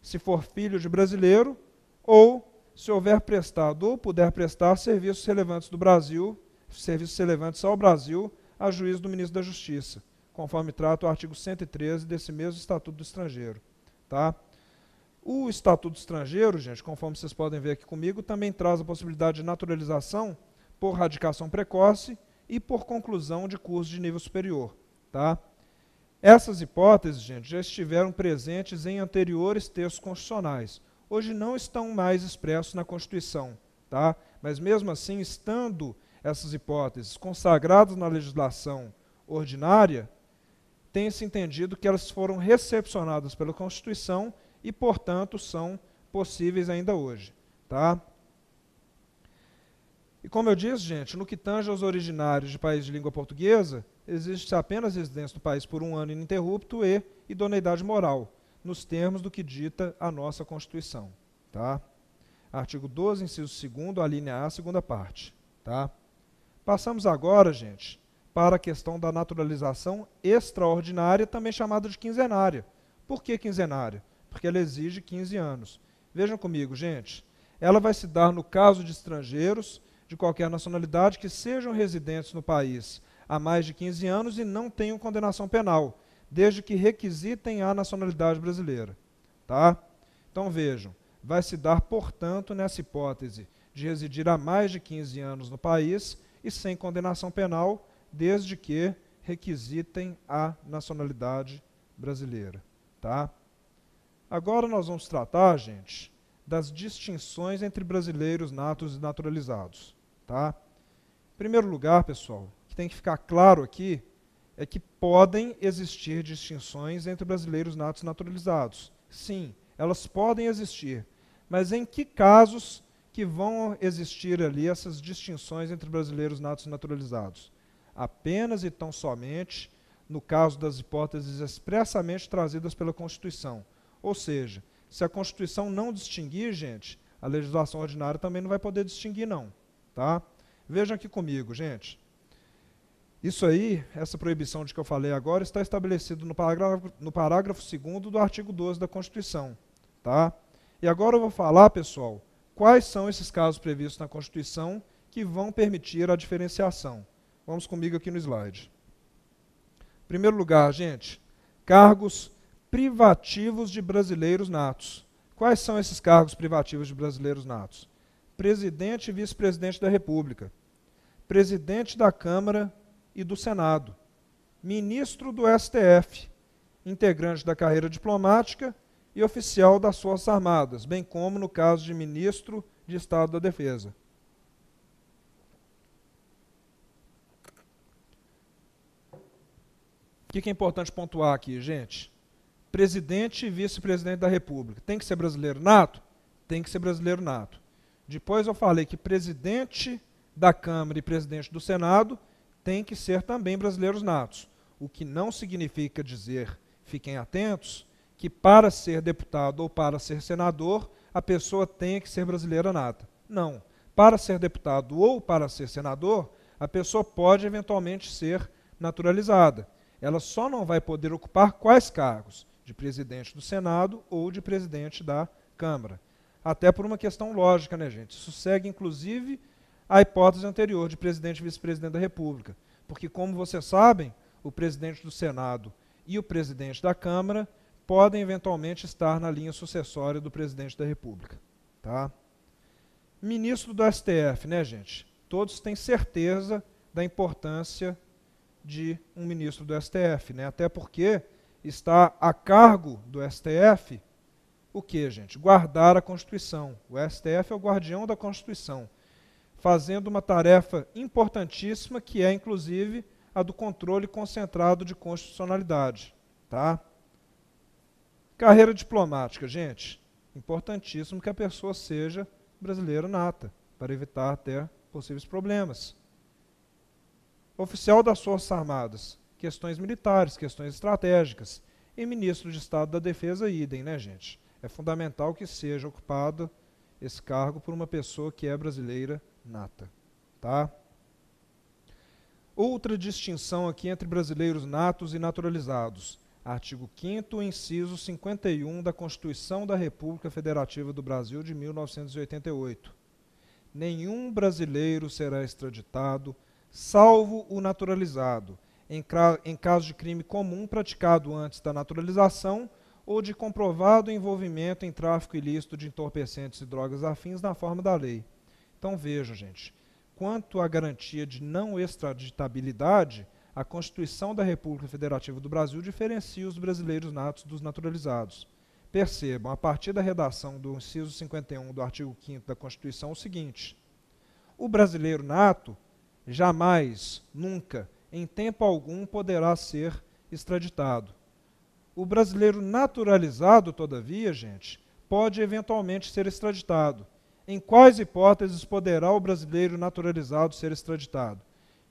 Se for filho de brasileiro, ou se houver prestado ou puder prestar serviços relevantes do Brasil, serviços relevantes ao Brasil, a juízo do ministro da Justiça, conforme trata o artigo 113 desse mesmo Estatuto do Estrangeiro. Tá? O Estatuto do Estrangeiro, gente, conforme vocês podem ver aqui comigo, também traz a possibilidade de naturalização por radicação precoce e por conclusão de curso de nível superior. Tá? Essas hipóteses, gente, já estiveram presentes em anteriores textos constitucionais. Hoje não estão mais expressos na Constituição, tá? Mas mesmo assim, estando essas hipóteses consagradas na legislação ordinária, tem-se entendido que elas foram recepcionadas pela Constituição e, portanto, são possíveis ainda hoje, tá? E como eu disse, gente, no que tange aos originários de países de língua portuguesa, existe apenas residência no país por 1 ano ininterrupto e idoneidade moral, nos termos do que dita a nossa Constituição. Tá? Artigo 12, inciso 2º, a linha A, segunda parte. Tá? Passamos agora, gente, para a questão da naturalização extraordinária, também chamada de quinzenária. Por que quinzenária? Porque ela exige 15 anos. Vejam comigo, gente. Ela vai se dar no caso de estrangeiros de qualquer nacionalidade que sejam residentes no país há mais de 15 anos e não tenham condenação penal, desde que requisitem a nacionalidade brasileira. Tá? Então vejam, vai se dar, portanto, nessa hipótese de residir há mais de 15 anos no país e sem condenação penal, desde que requisitem a nacionalidade brasileira. Tá? Agora nós vamos tratar, gente, das distinções entre brasileiros natos e naturalizados. Tá? Em primeiro lugar, pessoal, o que tem que ficar claro aqui é que podem existir distinções entre brasileiros natos e naturalizados. Sim, elas podem existir, mas em que casos que vão existir ali essas distinções entre brasileiros natos e naturalizados? Apenas e tão somente no caso das hipóteses expressamente trazidas pela Constituição. Ou seja, se a Constituição não distinguir, gente, a legislação ordinária também não vai poder distinguir, não. Tá? Vejam aqui comigo, gente. Isso aí, essa proibição de que eu falei agora, está estabelecido no parágrafo 2º do artigo 12 da Constituição. Tá? E agora eu vou falar, pessoal, quais são esses casos previstos na Constituição que vão permitir a diferenciação. Vamos comigo aqui no slide. Em primeiro lugar, gente, cargos privativos de brasileiros natos. Quais são esses cargos privativos de brasileiros natos? Presidente e vice-presidente da República, presidente da Câmara e do Senado, ministro do STF, integrante da carreira diplomática e oficial das Forças Armadas, bem como no caso de ministro de Estado da Defesa. O que é importante pontuar aqui, gente? Presidente e vice-presidente da República. Tem que ser brasileiro nato? Tem que ser brasileiro nato. Depois eu falei que presidente da Câmara e presidente do Senado tem que ser também brasileiros natos. O que não significa dizer, fiquem atentos, que para ser deputado ou para ser senador, a pessoa tenha que ser brasileira nata. Não. Para ser deputado ou para ser senador, a pessoa pode eventualmente ser naturalizada. Ela só não vai poder ocupar quais cargos? De presidente do Senado ou de presidente da Câmara. Até por uma questão lógica, né, gente? Isso segue, inclusive, a hipótese anterior de presidente e vice-presidente da República. Porque, como vocês sabem, o presidente do Senado e o presidente da Câmara podem, eventualmente, estar na linha sucessória do presidente da República. Tá? Ministro do STF, né, gente? Todos têm certeza da importância de um ministro do STF, né? Até porque está a cargo do STF o que, gente? Guardar a Constituição. O STF é o guardião da Constituição, fazendo uma tarefa importantíssima que é, inclusive, a do controle concentrado de constitucionalidade. Tá? Carreira diplomática, gente. Importantíssimo que a pessoa seja brasileira nata, para evitar até possíveis problemas. Oficial das Forças Armadas. Questões militares, questões estratégicas. E ministro de Estado da Defesa, idem, né, gente? É fundamental que seja ocupado esse cargo por uma pessoa que é brasileira nata. Tá? Outra distinção aqui entre brasileiros natos e naturalizados. Artigo 5º, inciso 51 da Constituição da República Federativa do Brasil de 1988. Nenhum brasileiro será extraditado, salvo o naturalizado, em caso de crime comum praticado antes da naturalização ou de comprovado envolvimento em tráfico ilícito de entorpecentes e drogas afins na forma da lei. Então vejam, gente, quanto à garantia de não extraditabilidade, a Constituição da República Federativa do Brasil diferencia os brasileiros natos dos naturalizados. Percebam, a partir da redação do inciso 51 do artigo 5º da Constituição, o seguinte: o brasileiro nato jamais, nunca, em tempo algum, poderá ser extraditado. O brasileiro naturalizado, todavia, gente, pode eventualmente ser extraditado. Em quais hipóteses poderá o brasileiro naturalizado ser extraditado?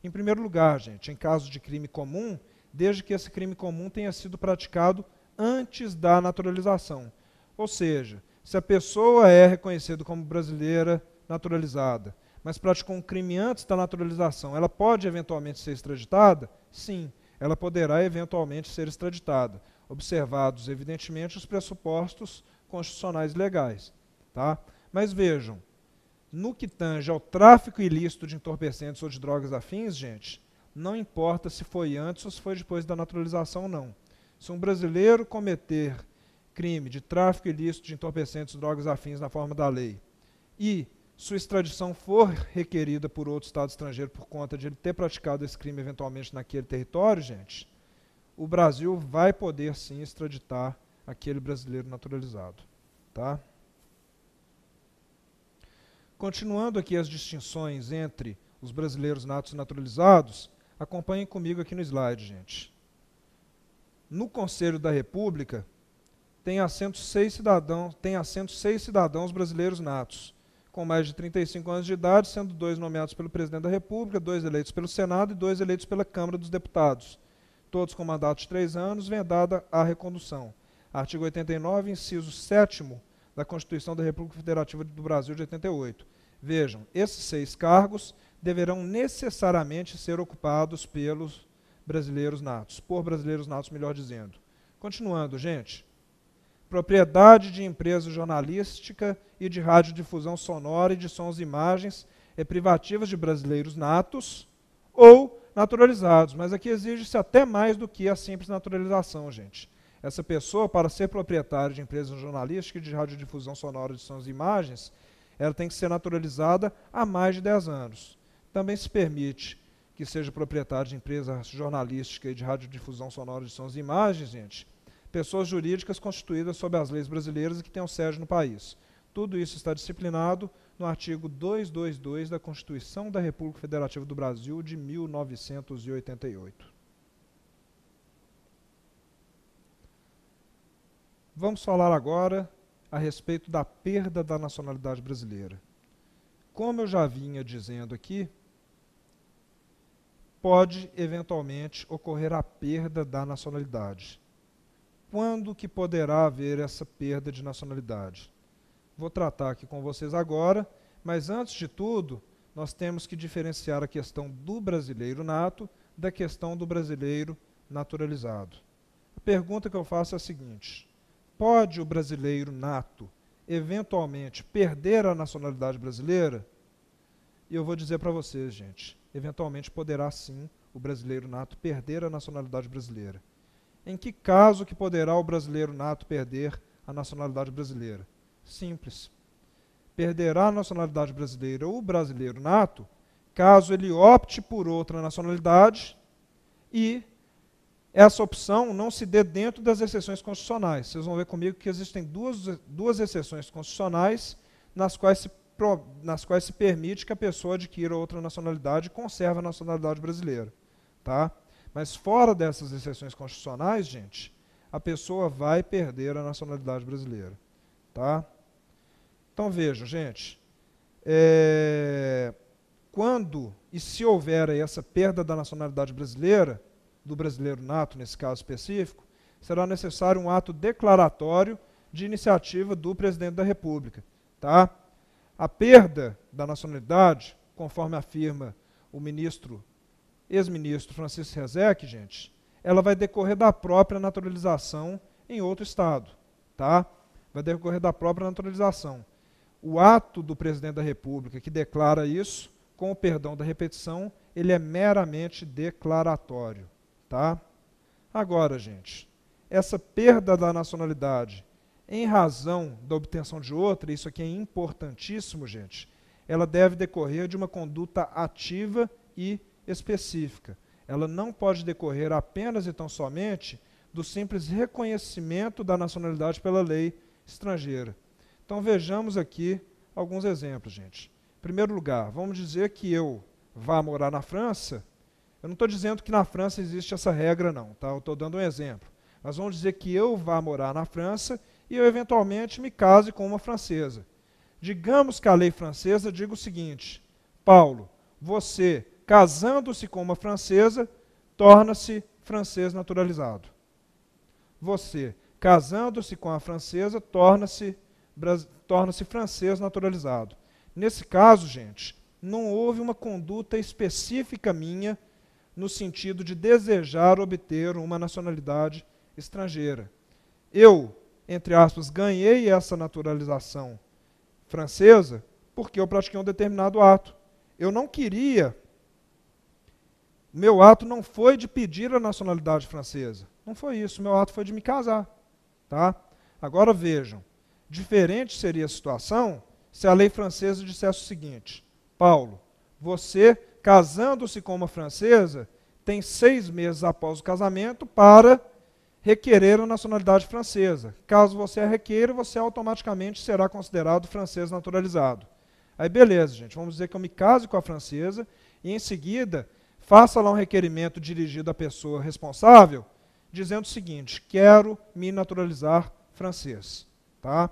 Em primeiro lugar, gente, em caso de crime comum, desde que esse crime comum tenha sido praticado antes da naturalização. Ou seja, se a pessoa é reconhecida como brasileira naturalizada, mas praticou um crime antes da naturalização, ela pode eventualmente ser extraditada? Sim, ela poderá eventualmente ser extraditada, observados, evidentemente, os pressupostos constitucionais legais. Tá? Mas vejam, no que tange ao tráfico ilícito de entorpecentes ou de drogas afins, gente, não importa se foi antes ou se foi depois da naturalização ou não. Se um brasileiro cometer crime de tráfico ilícito de entorpecentes e drogas afins na forma da lei e sua extradição for requerida por outro Estado estrangeiro por conta de ele ter praticado esse crime eventualmente naquele território, gente, o Brasil vai poder sim extraditar aquele brasileiro naturalizado. Tá? Continuando aqui as distinções entre os brasileiros natos e naturalizados, acompanhem comigo aqui no slide, gente. No Conselho da República, tem assento 6 cidadãos brasileiros natos, com mais de 35 anos de idade, sendo 2 nomeados pelo Presidente da República, 2 eleitos pelo Senado e 2 eleitos pela Câmara dos Deputados, todos com mandato de 3 anos, vedada a recondução. Artigo 89, inciso 7º da Constituição da República Federativa do Brasil de 88. Vejam, esses 6 cargos deverão necessariamente ser ocupados pelos brasileiros natos, por brasileiros natos, melhor dizendo. Continuando, gente. Propriedade de empresa jornalística e de radiodifusão sonora e de sons e imagens é privativa de brasileiros natos ou naturalizados, mas aqui exige-se até mais do que a simples naturalização, gente. Essa pessoa, para ser proprietária de empresa jornalística e de radiodifusão sonora de sons e imagens, ela tem que ser naturalizada há mais de 10 anos. Também se permite que seja proprietário de empresa jornalística e de radiodifusão sonora de sons e imagens, gente, pessoas jurídicas constituídas sob as leis brasileiras e que tenham sede no país. Tudo isso está disciplinado no artigo 222 da Constituição da República Federativa do Brasil de 1988. Vamos falar agora a respeito da perda da nacionalidade brasileira. Como eu já vinha dizendo aqui, pode eventualmente ocorrer a perda da nacionalidade. Quando que poderá haver essa perda de nacionalidade? Vou tratar aqui com vocês agora, mas antes de tudo, nós temos que diferenciar a questão do brasileiro nato da questão do brasileiro naturalizado. A pergunta que eu faço é a seguinte: pode o brasileiro nato eventualmente perder a nacionalidade brasileira? E eu vou dizer para vocês, gente, eventualmente poderá sim o brasileiro nato perder a nacionalidade brasileira. Em que caso que poderá o brasileiro nato perder a nacionalidade brasileira? Simples. Perderá a nacionalidade brasileira o brasileiro nato caso ele opte por outra nacionalidade e essa opção não se dê dentro das exceções constitucionais. Vocês vão ver comigo que existem duas exceções constitucionais nas quais se permite que a pessoa adquira outra nacionalidade e conserve a nacionalidade brasileira. Tá? Mas fora dessas exceções constitucionais, gente, a pessoa vai perder a nacionalidade brasileira. Tá? Então vejam, gente, quando e se houver aí essa perda da nacionalidade brasileira, do brasileiro nato nesse caso específico, será necessário um ato declaratório de iniciativa do Presidente da República. Tá? A perda da nacionalidade, conforme afirma o ex-ministro Francisco Rezec, gente, ela vai decorrer da própria naturalização em outro estado. Tá? Vai decorrer da própria naturalização. O ato do Presidente da República que declara isso, com o perdão da repetição, ele é meramente declaratório. Tá? Agora, gente, essa perda da nacionalidade em razão da obtenção de outra, isso aqui é importantíssimo, gente, ela deve decorrer de uma conduta ativa e específica. Ela não pode decorrer apenas e tão somente do simples reconhecimento da nacionalidade pela lei estrangeira. Então vejamos aqui alguns exemplos, gente. Em primeiro lugar, vamos dizer que eu vá morar na França. Eu não estou dizendo que na França existe essa regra, não, tá? Eu estou dando um exemplo. Mas vamos dizer que eu vá morar na França e eu eventualmente me case com uma francesa. Digamos que a lei francesa diga o seguinte: Paulo, você, casando-se com uma francesa, torna-se francês naturalizado. Você, casando-se com a francesa, torna-se francês naturalizado. Nesse caso, gente, não houve uma conduta específica minha no sentido de desejar obter uma nacionalidade estrangeira. Eu, entre aspas, ganhei essa naturalização francesa porque eu pratiquei um determinado ato. Eu não queria, meu ato não foi de pedir a nacionalidade francesa. Não foi isso, meu ato foi de me casar. Tá? Agora vejam, diferente seria a situação se a lei francesa dissesse o seguinte: Paulo, você, casando-se com uma francesa, tem 6 meses após o casamento para requerer a nacionalidade francesa. Caso você a requeira, você automaticamente será considerado francês naturalizado. Aí beleza, gente, vamos dizer que eu me case com a francesa e em seguida faça lá um requerimento dirigido à pessoa responsável, dizendo o seguinte: quero me naturalizar francês. Tá?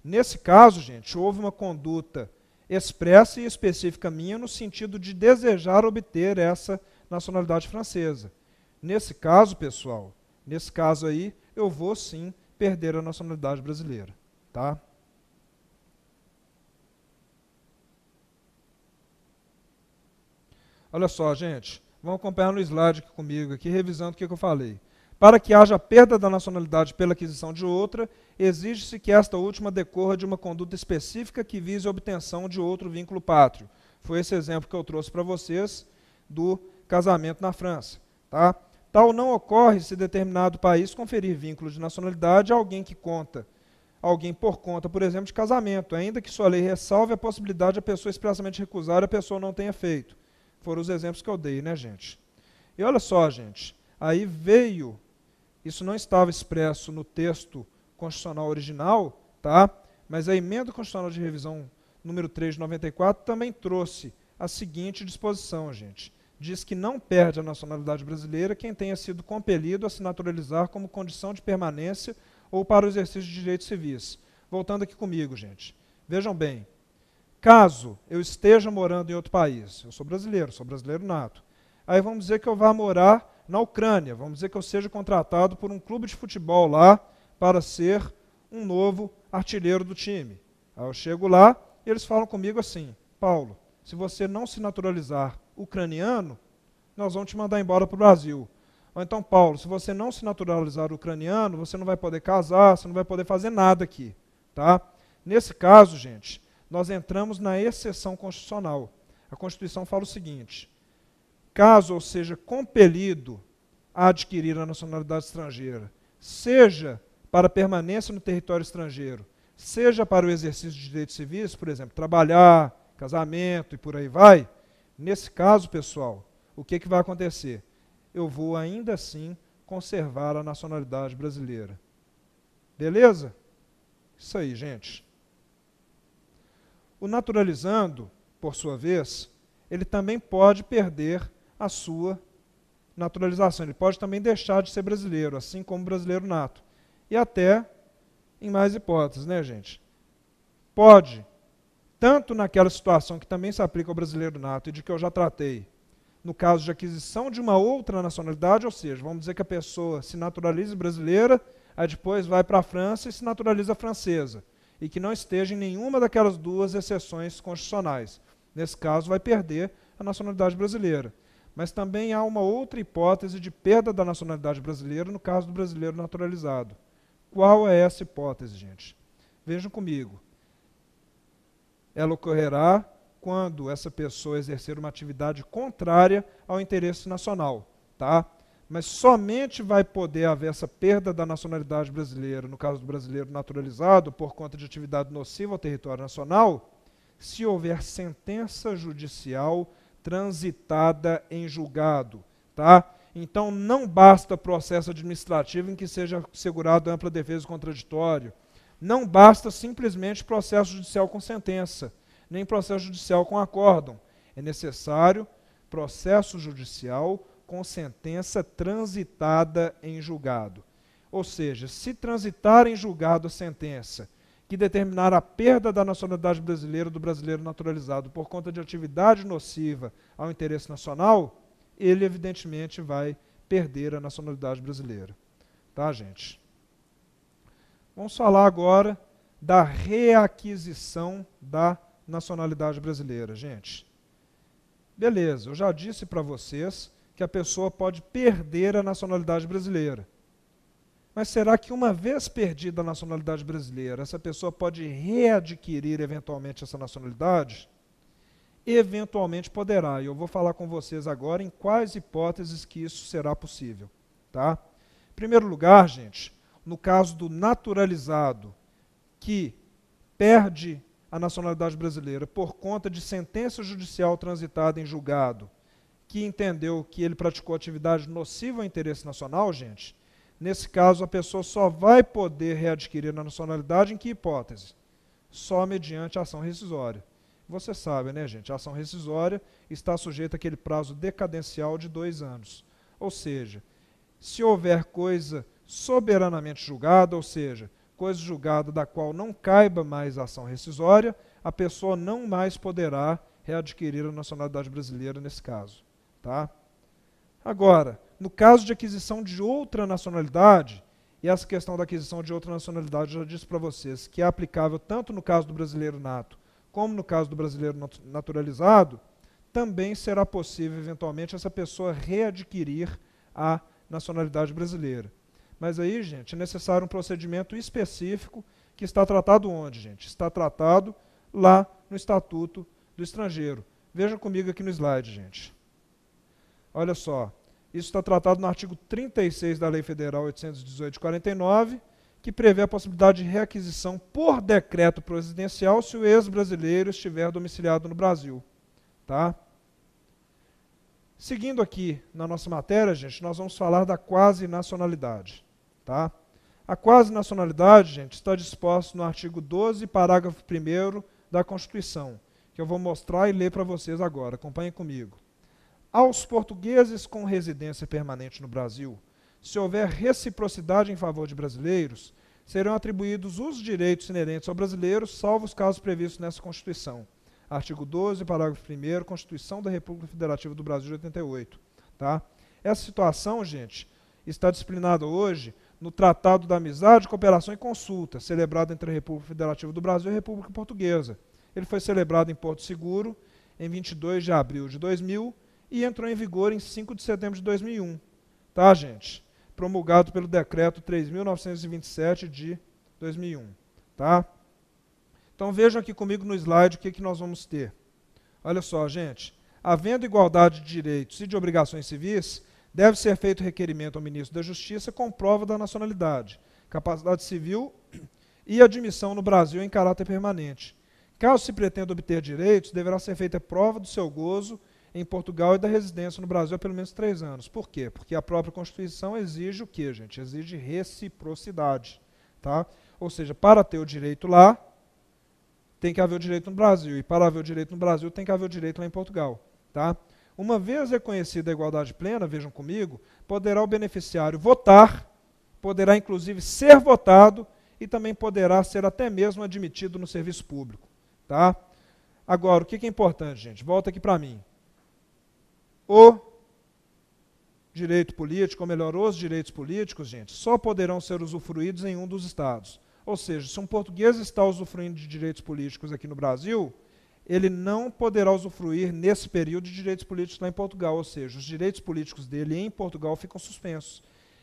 Nesse caso, gente, houve uma conduta expressa e específica minha no sentido de desejar obter essa nacionalidade francesa. Nesse caso, pessoal, nesse caso aí, eu vou sim perder a nacionalidade brasileira. Tá? Olha só, gente, vamos acompanhar no slide aqui comigo, aqui, revisando o que eu falei. Para que haja perda da nacionalidade pela aquisição de outra, exige-se que esta última decorra de uma conduta específica que vise a obtenção de outro vínculo pátrio. Foi esse exemplo que eu trouxe para vocês do casamento na França. Tá? Tal não ocorre se determinado país conferir vínculo de nacionalidade a alguém por conta, por exemplo, de casamento, ainda que sua lei ressalve a possibilidade de a pessoa expressamente recusar e a pessoa não tenha feito. Foram os exemplos que eu dei, né, gente? E olha só, gente, aí veio, isso não estava expresso no texto constitucional original, tá? Mas a emenda constitucional de revisão número 3 de 94 também trouxe a seguinte disposição, gente. Diz que não perde a nacionalidade brasileira quem tenha sido compelido a se naturalizar como condição de permanência ou para o exercício de direitos civis. Voltando aqui comigo, gente. Vejam bem, caso eu esteja morando em outro país, eu sou brasileiro nato, aí vamos dizer que eu vá morar na Ucrânia, vamos dizer que eu seja contratado por um clube de futebol lá para ser um novo artilheiro do time. Aí eu chego lá e eles falam comigo assim: Paulo, se você não se naturalizar ucraniano, nós vamos te mandar embora para o Brasil. Ou então, Paulo, se você não se naturalizar ucraniano, você não vai poder casar, você não vai poder fazer nada aqui. Tá? Nesse caso, gente, nós entramos na exceção constitucional. A Constituição fala o seguinte: caso eu seja compelido a adquirir a nacionalidade estrangeira, seja para permanência no território estrangeiro, seja para o exercício de direitos civis, por exemplo, trabalhar, casamento e por aí vai, nesse caso, pessoal, o que vai acontecer? Eu vou ainda assim conservar a nacionalidade brasileira. Beleza? Isso aí, gente. O naturalizando, por sua vez, ele também pode perder a sua naturalização. Ele pode também deixar de ser brasileiro, assim como brasileiro nato. E até, em mais hipóteses, né, gente? Pode, tanto naquela situação que também se aplica ao brasileiro nato e de que eu já tratei, no caso de aquisição de uma outra nacionalidade, ou seja, vamos dizer que a pessoa se naturaliza brasileira, aí depois vai para a França e se naturaliza francesa, e que não esteja em nenhuma daquelas duas exceções constitucionais. Nesse caso, vai perder a nacionalidade brasileira. Mas também há uma outra hipótese de perda da nacionalidade brasileira no caso do brasileiro naturalizado. Qual é essa hipótese, gente? Vejam comigo. Ela ocorrerá quando essa pessoa exercer uma atividade contrária ao interesse nacional, tá? Mas somente vai poder haver essa perda da nacionalidade brasileira, no caso do brasileiro naturalizado, por conta de atividade nociva ao território nacional, se houver sentença judicial transitada em julgado, tá? Então não basta processo administrativo em que seja assegurado ampla defesa contraditório, não basta simplesmente processo judicial com sentença, nem processo judicial com acórdão. É necessário processo judicial com sentença transitada em julgado. Ou seja, se transitar em julgado a sentença que determinar a perda da nacionalidade brasileira do brasileiro naturalizado por conta de atividade nociva ao interesse nacional, ele evidentemente vai perder a nacionalidade brasileira. Tá, gente? Vamos falar agora da reaquisição da nacionalidade brasileira, gente. Beleza, eu já disse para vocês que a pessoa pode perder a nacionalidade brasileira. Mas será que uma vez perdida a nacionalidade brasileira, essa pessoa pode readquirir eventualmente essa nacionalidade? Eventualmente poderá, e eu vou falar com vocês agora em quais hipóteses que isso será possível. Tá? Em primeiro lugar, gente, no caso do naturalizado que perde a nacionalidade brasileira por conta de sentença judicial transitada em julgado, que entendeu que ele praticou atividade nociva ao interesse nacional, gente, nesse caso a pessoa só vai poder readquirir a nacionalidade em que hipótese? Só mediante ação rescisória. Você sabe, né, gente? A ação rescisória está sujeita àquele prazo decadencial de 2 anos. Ou seja, se houver coisa soberanamente julgada, ou seja, coisa julgada da qual não caiba mais a ação rescisória, a pessoa não mais poderá readquirir a nacionalidade brasileira nesse caso. Tá? Agora, no caso de aquisição de outra nacionalidade, e essa questão da aquisição de outra nacionalidade, eu já disse para vocês que é aplicável tanto no caso do brasileiro nato, como no caso do brasileiro naturalizado, também será possível, eventualmente, essa pessoa readquirir a nacionalidade brasileira. Mas aí, gente, é necessário um procedimento específico que está tratado onde, gente? Está tratado lá no Estatuto do Estrangeiro. Veja comigo aqui no slide, gente. Olha só, isso está tratado no artigo 36 da Lei Federal 818 de 49, que prevê a possibilidade de reaquisição por decreto presidencial se o ex-brasileiro estiver domiciliado no Brasil. Tá? Seguindo aqui na nossa matéria, gente, nós vamos falar da quasi-nacionalidade. Tá? A quasi-nacionalidade, gente, está disposta no artigo 12, parágrafo 1º da Constituição, que eu vou mostrar e ler para vocês agora. Acompanhem comigo. Aos portugueses com residência permanente no Brasil, se houver reciprocidade em favor de brasileiros, serão atribuídos os direitos inerentes ao brasileiro, salvo os casos previstos nessa Constituição. Artigo 12, parágrafo 1º, Constituição da República Federativa do Brasil de 88. Tá? Essa situação, gente, está disciplinada hoje no Tratado da Amizade, Cooperação e Consulta, celebrado entre a República Federativa do Brasil e a República Portuguesa. Ele foi celebrado em Porto Seguro em 22 de abril de 2000 e entrou em vigor em 5 de setembro de 2001. Tá, gente? Promulgado pelo Decreto 3.927 de 2001. Tá? Então vejam aqui comigo no slide o que nós vamos ter. Olha só, gente. Havendo igualdade de direitos e de obrigações civis, deve ser feito requerimento ao ministro da Justiça com prova da nacionalidade, capacidade civil e admissão no Brasil em caráter permanente. Caso se pretenda obter direitos, deverá ser feita prova do seu gozo em Portugal e da residência no Brasil há pelo menos 3 anos. Por quê? Porque a própria Constituição exige o quê, gente? Exige reciprocidade. Tá? Ou seja, para ter o direito lá, tem que haver o direito no Brasil. E para haver o direito no Brasil, tem que haver o direito lá em Portugal. Tá? Uma vez reconhecida a igualdade plena, vejam comigo, poderá o beneficiário votar, poderá inclusive ser votado e também poderá ser até mesmo admitido no serviço público. Tá? Agora, o que é importante, gente? Volta aqui para mim. O direito político, ou melhor, os direitos políticos, gente, só poderão ser usufruídos em um dos estados. Ou seja, se um português está usufruindo de direitos políticos aqui no Brasil, ele não poderá usufruir nesse período de direitos políticos lá em Portugal. Ou seja, os direitos políticos dele em Portugal ficam suspensos.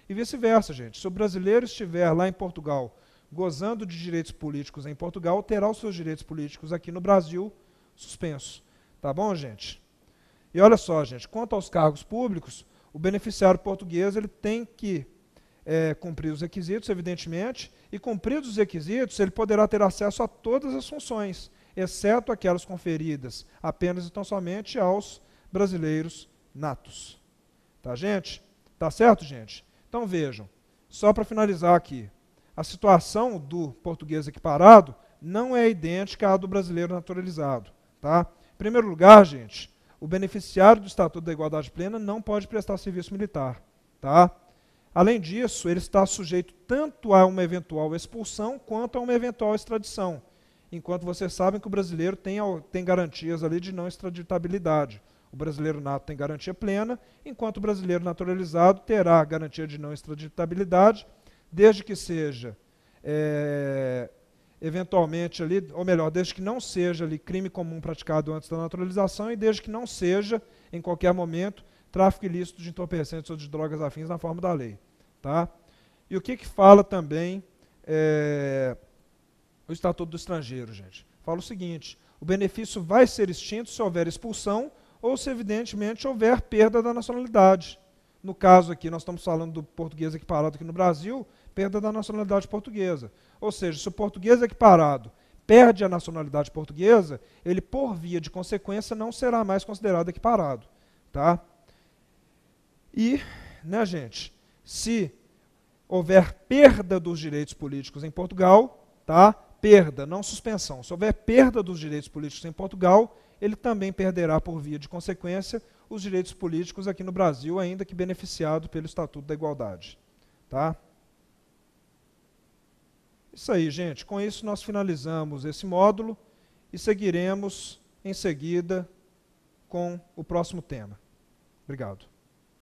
E vice-versa, gente. Se o brasileiro estiver lá em Portugal gozando de direitos políticos em Portugal, terá os seus direitos políticos aqui no Brasil suspensos. Tá bom, gente? E olha só, gente, quanto aos cargos públicos, o beneficiário português ele tem que cumprir os requisitos, evidentemente, e cumpridos os requisitos, ele poderá ter acesso a todas as funções, exceto aquelas conferidas apenas e tão somente aos brasileiros natos. Tá, gente? Tá certo, gente? Então vejam, só para finalizar aqui, a situação do português equiparado não é idêntica à do brasileiro naturalizado. Tá? Em primeiro lugar, gente, o beneficiário do Estatuto da Igualdade Plena não pode prestar serviço militar. Tá? Além disso, ele está sujeito tanto a uma eventual expulsão quanto a uma eventual extradição, enquanto vocês sabem que o brasileiro tem garantias ali de não extraditabilidade. O brasileiro nato tem garantia plena, enquanto o brasileiro naturalizado terá garantia de não extraditabilidade, desde que seja eventualmente ali, ou melhor, desde que não seja ali crime comum praticado antes da naturalização e desde que não seja, em qualquer momento, tráfico ilícito de entorpecentes ou de drogas afins na forma da lei. Tá? E o que fala também o Estatuto do Estrangeiro, gente? Fala o seguinte: o benefício vai ser extinto se houver expulsão ou se, evidentemente, houver perda da nacionalidade. No caso aqui, nós estamos falando do português equiparado aqui no Brasil, perda da nacionalidade portuguesa. Ou seja, se o português equiparado perde a nacionalidade portuguesa, ele, por via de consequência, não será mais considerado equiparado. Tá? E, né, gente, se houver perda dos direitos políticos em Portugal, tá? Perda, não suspensão. Se houver perda dos direitos políticos em Portugal, ele também perderá, por via de consequência, os direitos políticos aqui no Brasil, ainda que beneficiado pelo Estatuto da Igualdade. Tá? Isso aí, gente. Com isso, nós finalizamos esse módulo e seguiremos em seguida com o próximo tema. Obrigado.